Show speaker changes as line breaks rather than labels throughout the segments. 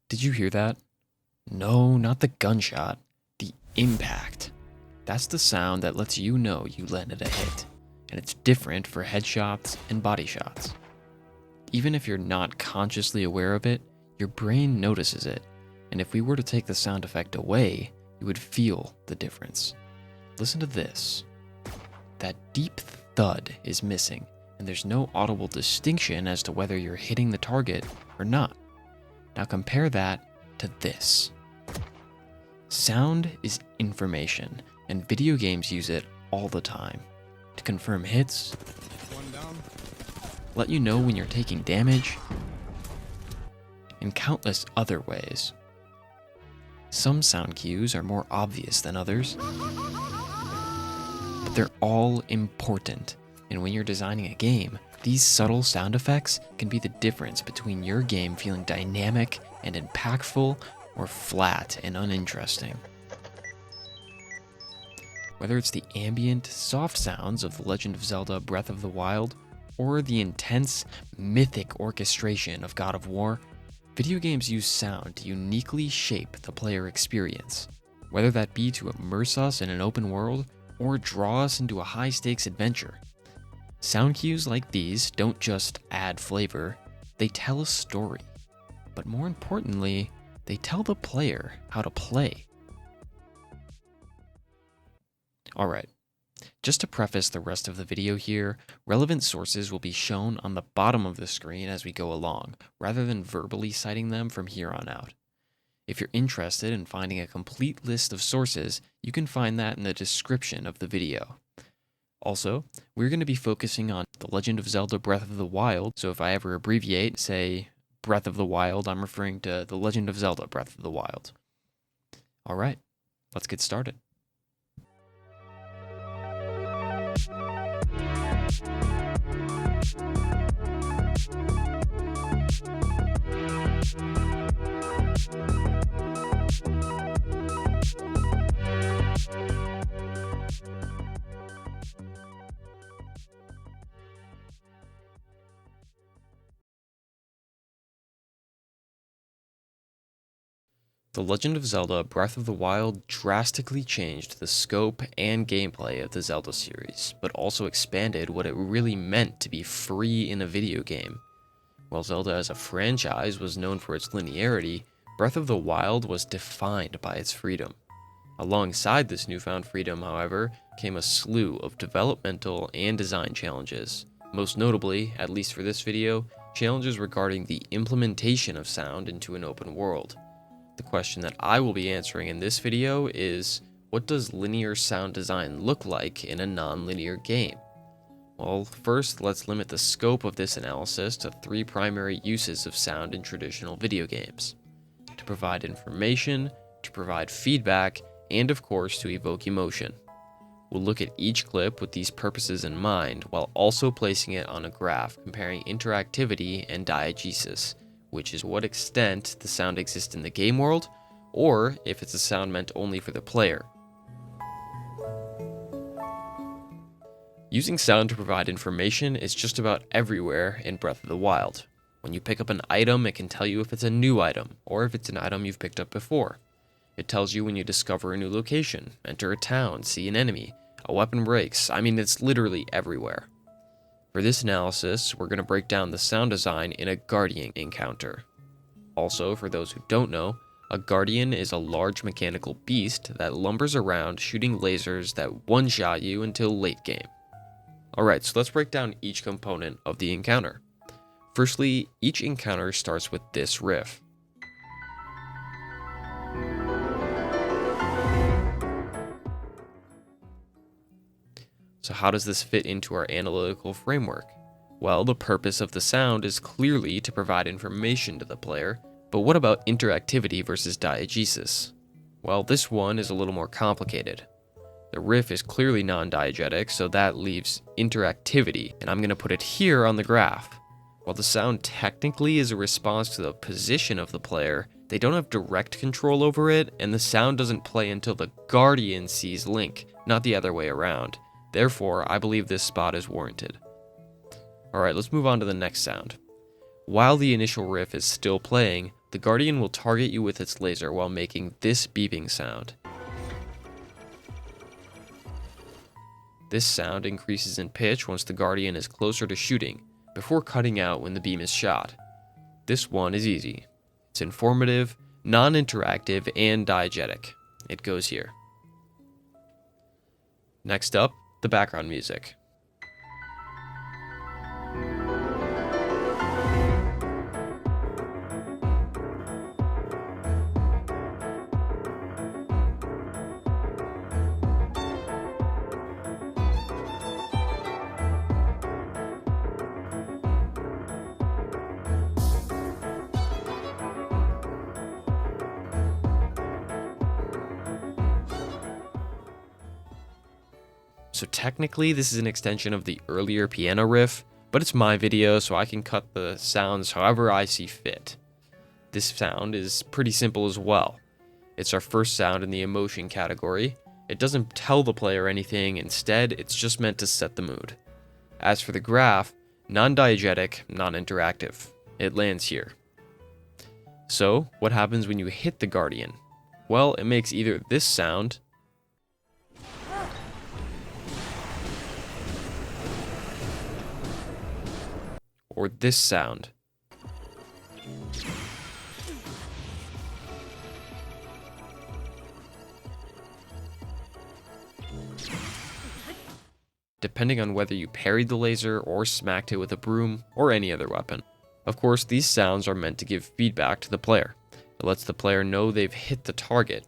Did you hear that? No, not the gunshot. The impact. That's the sound that lets you know you landed a hit, and it's different for headshots and body shots. Even if you're not consciously aware of it, your brain notices it, and if we were to take the sound effect away, you would feel the difference. Listen to this. That deep thud is missing, and there's no audible distinction as to whether you're hitting the target or not. Now compare that to this. Sound is information, and video games use it all the time. To confirm hits, let you know when you're taking damage, and countless other ways. Some sound cues are more obvious than others, but they're all important, and when you're designing a game, these subtle sound effects can be the difference between your game feeling dynamic and impactful or flat and uninteresting. Whether it's the ambient, soft sounds of The Legend of Zelda Breath of the Wild, or the intense, mythic orchestration of God of War, video games use sound to uniquely shape the player experience, whether that be to immerse us in an open world or draw us into a high-stakes adventure. Sound cues like these don't just add flavor, they tell a story. But more importantly, they tell the player how to play. Alright, just to preface the rest of the video here, relevant sources will be shown on the bottom of the screen as we go along, rather than verbally citing them from here on out. If you're interested in finding a complete list of sources, you can find that in the description of the video. Also, we're going to be focusing on The Legend of Zelda Breath of the Wild, so if I ever abbreviate, say, Breath of the Wild, I'm referring to The Legend of Zelda Breath of the Wild. Alright, let's get started. The Legend of Zelda Breath of the Wild drastically changed the scope and gameplay of the Zelda series, but also expanded what it really meant to be free in a video game. While Zelda as a franchise was known for its linearity, Breath of the Wild was defined by its freedom. Alongside this newfound freedom, however, came a slew of developmental and design challenges. Most notably, at least for this video, challenges regarding the implementation of sound into an open world. The question that I will be answering in this video is, what does linear sound design look like in a non-linear game? Well, first, let's limit the scope of this analysis to three primary uses of sound in traditional video games: to provide information, to provide feedback, and of course to evoke emotion. We'll look at each clip with these purposes in mind, while also placing it on a graph comparing interactivity and diegesis, which is what extent the sound exists in the game world, or if it's a sound meant only for the player. Using sound to provide information is just about everywhere in Breath of the Wild. When you pick up an item, it can tell you if it's a new item, or if it's an item you've picked up before. It tells you when you discover a new location, enter a town, see an enemy, a weapon breaks. I mean, it's literally everywhere. For this analysis, we're going to break down the sound design in a Guardian encounter. Also, for those who don't know, a Guardian is a large mechanical beast that lumbers around shooting lasers that one-shot you until late game. Alright, so let's break down each component of the encounter. Firstly, each encounter starts with this riff. So how does this fit into our analytical framework? Well, the purpose of the sound is clearly to provide information to the player, but what about interactivity versus diegesis? Well, this one is a little more complicated. The riff is clearly non-diegetic, so that leaves interactivity, and I'm going to put it here on the graph. While the sound technically is a response to the position of the player, they don't have direct control over it, and the sound doesn't play until the Guardian sees Link, not the other way around. Therefore, I believe this spot is warranted. Alright, let's move on to the next sound. While the initial riff is still playing, The Guardian will target you with its laser while making this beeping sound. This sound increases in pitch once the Guardian is closer to shooting, before cutting out when the beam is shot. This one is easy. It's informative, non-interactive, and diegetic. It goes here. Next up, the background music. So technically this is an extension of the earlier piano riff, but it's my video so I can cut the sounds however I see fit. This sound is pretty simple as well. It's our first sound in the emotion category. It doesn't tell the player anything, instead it's just meant to set the mood. As for the graph, non-diegetic, non-interactive. It lands here. So what happens when you hit the Guardian? Well, it makes either this sound, or this sound. Depending on whether you parried the laser or smacked it with a broom or any other weapon. Of course, these sounds are meant to give feedback to the player. It lets the player know they've hit the target.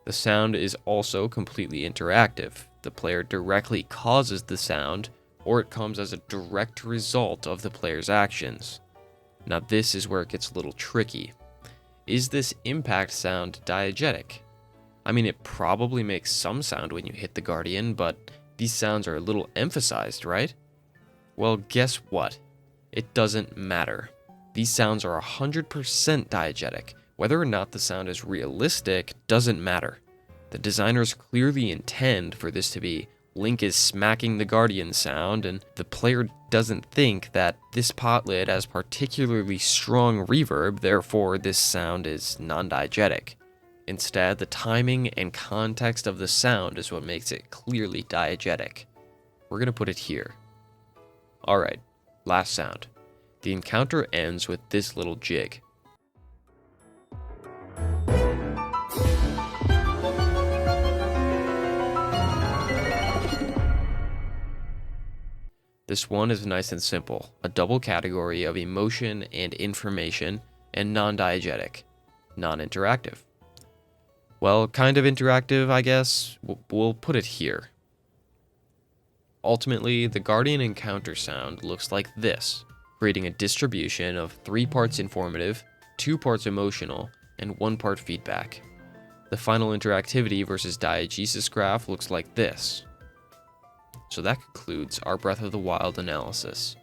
The sound is also completely interactive. The player directly causes the sound, or it comes as a direct result of the player's actions. Now this is where it gets a little tricky. Is this impact sound diegetic? I mean, it probably makes some sound when you hit the Guardian, but these sounds are a little emphasized, right? Well, guess what? It doesn't matter. These sounds are 100% diegetic. Whether or not the sound is realistic doesn't matter. The designers clearly intend for this to be Link is smacking the Guardian sound, and the player doesn't think that this pot lid has particularly strong reverb, therefore this sound is non-diegetic. Instead, the timing and context of the sound is what makes it clearly diegetic. We're going to put it here. Alright, last sound. The encounter ends with this little jig. This one is nice and simple, a double category of emotion and information, and non-diegetic, non-interactive. Well, kind of interactive, I guess. We'll put it here. Ultimately, the Guardian encounter sound looks like this, creating a distribution of 3 parts informative, 2 parts emotional, and 1 part feedback. The final interactivity versus diegesis graph looks like this. So that concludes our Breath of the Wild analysis.